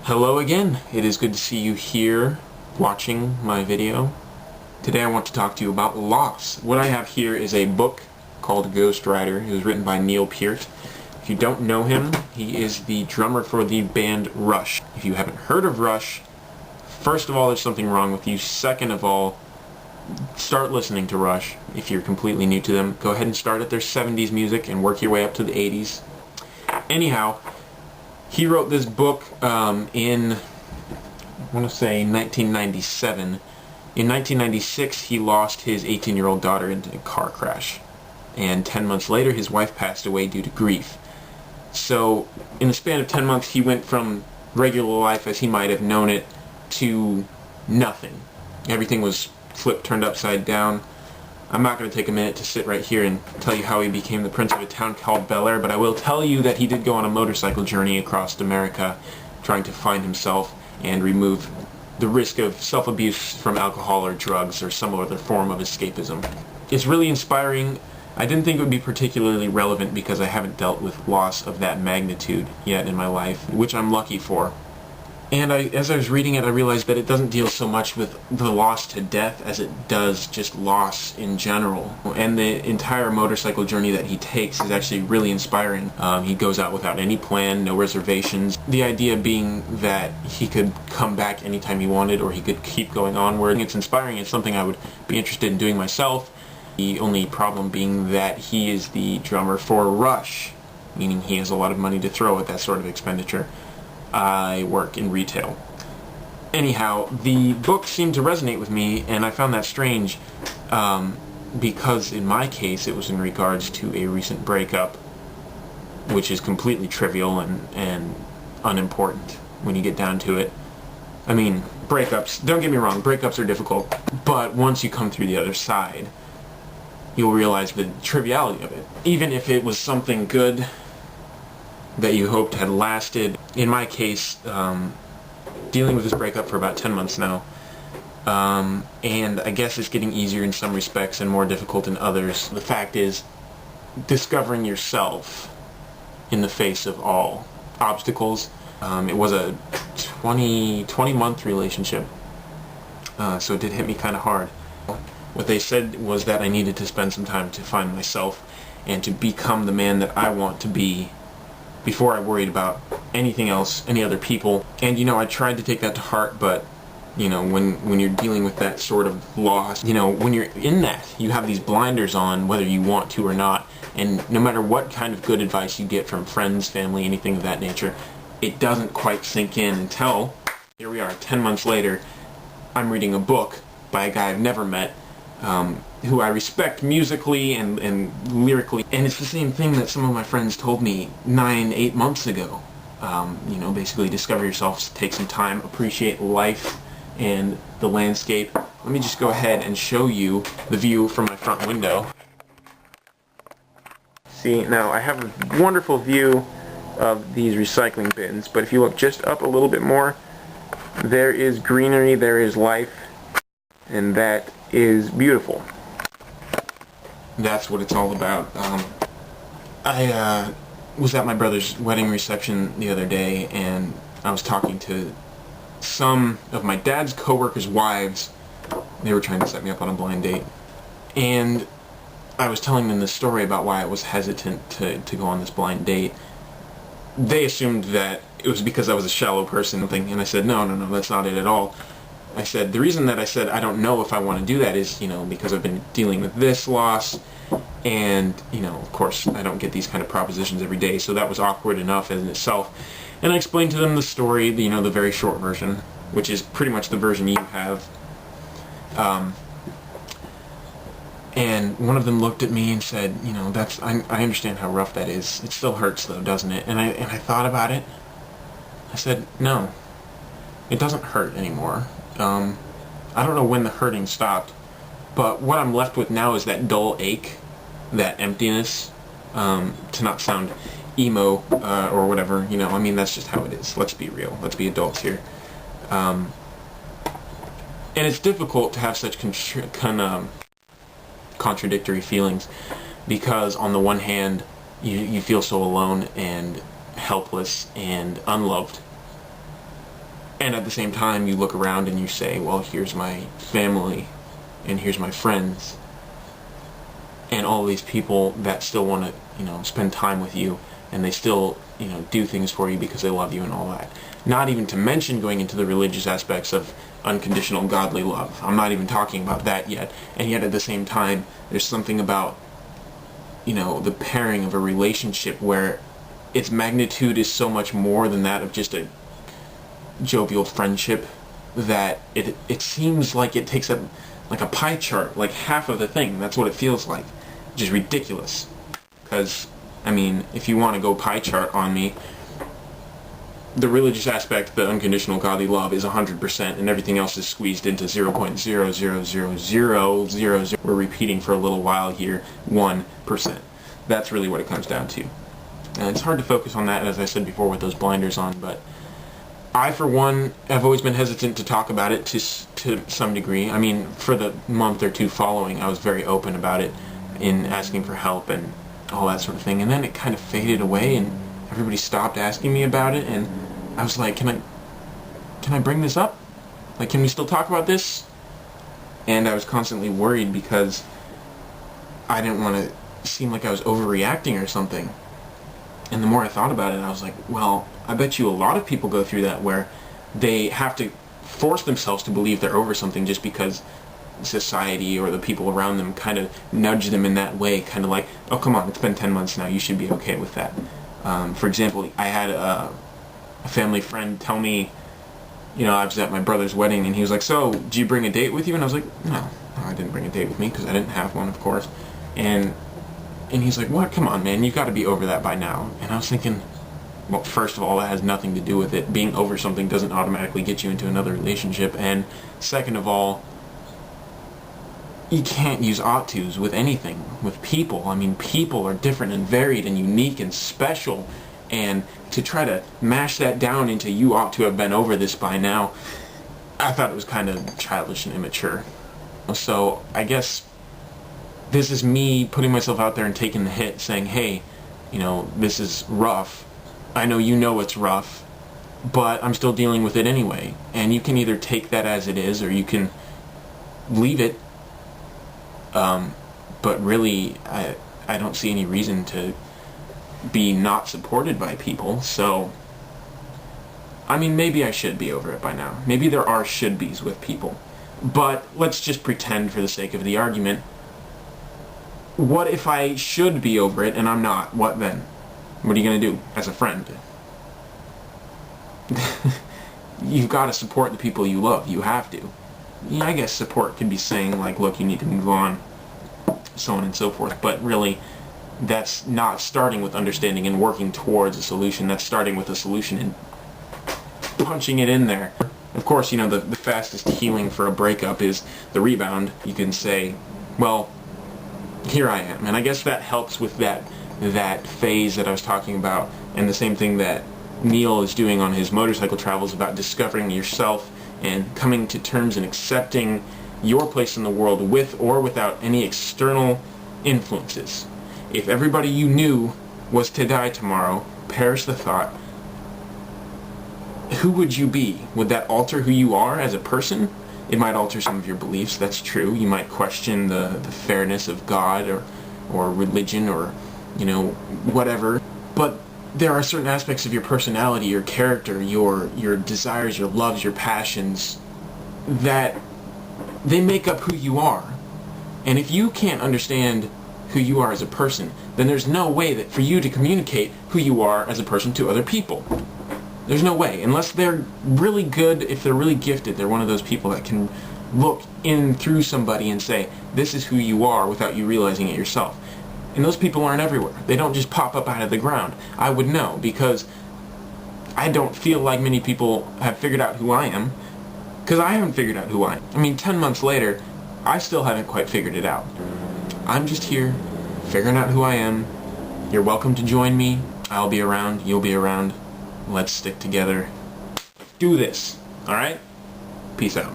Hello again. It is good to see you here watching my video. Today I want to talk to you about loss. What I have here is a book called Ghost Rider. It was written by Peart. If you don't know him, he is the drummer for the band Rush. If you haven't heard of Rush, first of all, there's something wrong with you. Second of all, start listening to Rush. If you're completely new to them, go ahead and start at their 70s music and work your way up to the 80s. Anyhow, he wrote this book in, I want to say, 1997. In 1996, he lost his 18-year-old daughter in a car crash. And 10 months later, his wife passed away due to grief. So, in the span of 10 months, he went from regular life as he might have known it to nothing. Everything was flipped, turned upside down. I'm not going to take a minute to sit right here and tell you how he became the prince of a town called Bel Air, but I will tell you that he did go on a motorcycle journey across America trying to find himself and remove the risk of self-abuse from alcohol or drugs or some other form of escapism. It's really inspiring. I didn't think it would be particularly relevant because I haven't dealt with loss of that magnitude yet in my life, which I'm lucky for. And as I was reading it, I realized that it doesn't deal so much with the loss to death as it does just loss in general. And the entire motorcycle journey that he takes is actually really inspiring. He goes out without any plan, no reservations. The idea being that he could come back anytime he wanted, or he could keep going onward. It's inspiring. It's something I would be interested in doing myself. The only problem being that he is the drummer for Rush, meaning he has a lot of money to throw at that sort of expenditure. I work in retail. Anyhow, the book seemed to resonate with me, and I found that strange because in my case it was in regards to a recent breakup, which is completely trivial and unimportant when you get down to it. I mean, breakups, don't get me wrong, breakups are difficult, but once you come through the other side, you'll realize the triviality of it. Even if it was something good that you hoped had lasted. In my case, dealing with this breakup for about 10 months now, and I guess it's getting easier in some respects and more difficult in others. The fact is, discovering yourself in the face of all obstacles. It was a 20-month relationship, so it did hit me kind of hard. What they said was that I needed to spend some time to find myself and to become the man that I want to be before I worried about anything else, any other people. And I tried to take that to heart, but when you're dealing with that sort of loss, when you're in that, you have these blinders on whether you want to or not, and no matter what kind of good advice you get from friends, family, anything of that nature, it doesn't quite sink in until, here we are, 10 months later, I'm reading a book by a guy I've never met, who I respect musically and lyrically. And it's the same thing that some of my friends told me 9-8 months ago. Basically discover yourself, take some time, appreciate life and the landscape. Let me just go ahead and show you the view from my front window. See, now I have a wonderful view of these recycling bins, but if you look just up a little bit more, there is greenery, there is life, and that is beautiful. That's what it's all about. I was at my brother's wedding reception the other day, and I was talking to some of my dad's coworkers' wives. They were trying to set me up on a blind date, and I was telling them this story about why I was hesitant to go on this blind date. They assumed that it was because I was a shallow person, and I said, no, that's not it at all. I said, the reason that I said I don't know if I want to do that is, because I've been dealing with this loss, and, of course, I don't get these kind of propositions every day, so that was awkward enough in itself. And I explained to them the story, the very short version, which is pretty much the version you have. And one of them looked at me and said, I understand how rough that is. It still hurts, though, doesn't it? And I thought about it. I said, no, it doesn't hurt anymore. I don't know when the hurting stopped, but what I'm left with now is that dull ache, that emptiness, to not sound emo or whatever, that's just how it is. Let's be real. Let's be adults here. And it's difficult to have such contradictory feelings, because on the one hand, you feel so alone and helpless and unloved. And at the same time, you look around and you say, well, here's my family, and here's my friends, and all these people that still want to, spend time with you, and they still, do things for you because they love you and all that. Not even to mention going into the religious aspects of unconditional godly love. I'm not even talking about that yet. And yet at the same time, there's something about, the pairing of a relationship where its magnitude is so much more than that of just a jovial friendship, that it seems like it takes up like a pie chart, like half of the thing. That's what it feels like, which is ridiculous. Because, if you want to go pie chart on me, the religious aspect, the unconditional godly love, is 100%, and everything else is squeezed into 0.0000000. We're repeating for a little while here, 1%. That's really what it comes down to. And it's hard to focus on that, as I said before, with those blinders on, but I, for one, have always been hesitant to talk about it to some degree. For the month or two following, I was very open about it in asking for help and all that sort of thing, and then it kind of faded away, and everybody stopped asking me about it, and I was like, can I bring this up? Like, can we still talk about this? And I was constantly worried because I didn't want to seem like I was overreacting or something. And the more I thought about it, I was like, well, I bet you a lot of people go through that, where they have to force themselves to believe they're over something just because society or the people around them kind of nudge them in that way, kind of like, oh, come on, it's been 10 months now, you should be okay with that. For example, I had a family friend tell me, I was at my brother's wedding, and he was like, so, do you bring a date with you? And I was like, no, I didn't bring a date with me, because I didn't have one, of course. And he's like, what? Come on, man, you've got to be over that by now. And I was thinking, well, first of all, that has nothing to do with it. Being over something doesn't automatically get you into another relationship. And second of all, you can't use ought tos with anything, with people. People are different and varied and unique and special, and to try to mash that down into you ought to have been over this by now, I thought it was kind of childish and immature. So I guess this is me putting myself out there and taking the hit, saying, hey, this is rough. I know you know it's rough, but I'm still dealing with it anyway. And you can either take that as it is, or you can leave it. But really, I don't see any reason to be not supported by people, so maybe I should be over it by now. Maybe there are should-bes with people. But let's just pretend, for the sake of the argument, what if I should be over it and I'm not? What then? What are you going to do as a friend? You've got to support the people you love. You have to. Yeah, I guess support can be saying, like, look, you need to move on, so on and so forth. But really, that's not starting with understanding and working towards a solution. That's starting with a solution and punching it in there. Of course, the fastest healing for a breakup is the rebound. You can say, well, here I am. And I guess that helps with that phase that I was talking about, and the same thing that Neil is doing on his motorcycle travels, about discovering yourself and coming to terms and accepting your place in the world with or without any external influences. If everybody you knew was to die tomorrow, perish the thought, who would you be? Would that alter who you are as a person? It might alter some of your beliefs, that's true. You might question the fairness of God or religion or, whatever. But there are certain aspects of your personality, your character, your desires, your loves, your passions, that they make up who you are. And if you can't understand who you are as a person, then there's no way that for you to communicate who you are as a person to other people. There's no way, unless they're really good, if they're really gifted, they're one of those people that can look in through somebody and say, this is who you are, without you realizing it yourself. And those people aren't everywhere. They don't just pop up out of the ground. I would know, because I don't feel like many people have figured out who I am, because I haven't figured out who I am. 10 months later, I still haven't quite figured it out. I'm just here, figuring out who I am. You're welcome to join me. I'll be around, you'll be around. Let's stick together. Do this, alright? Peace out.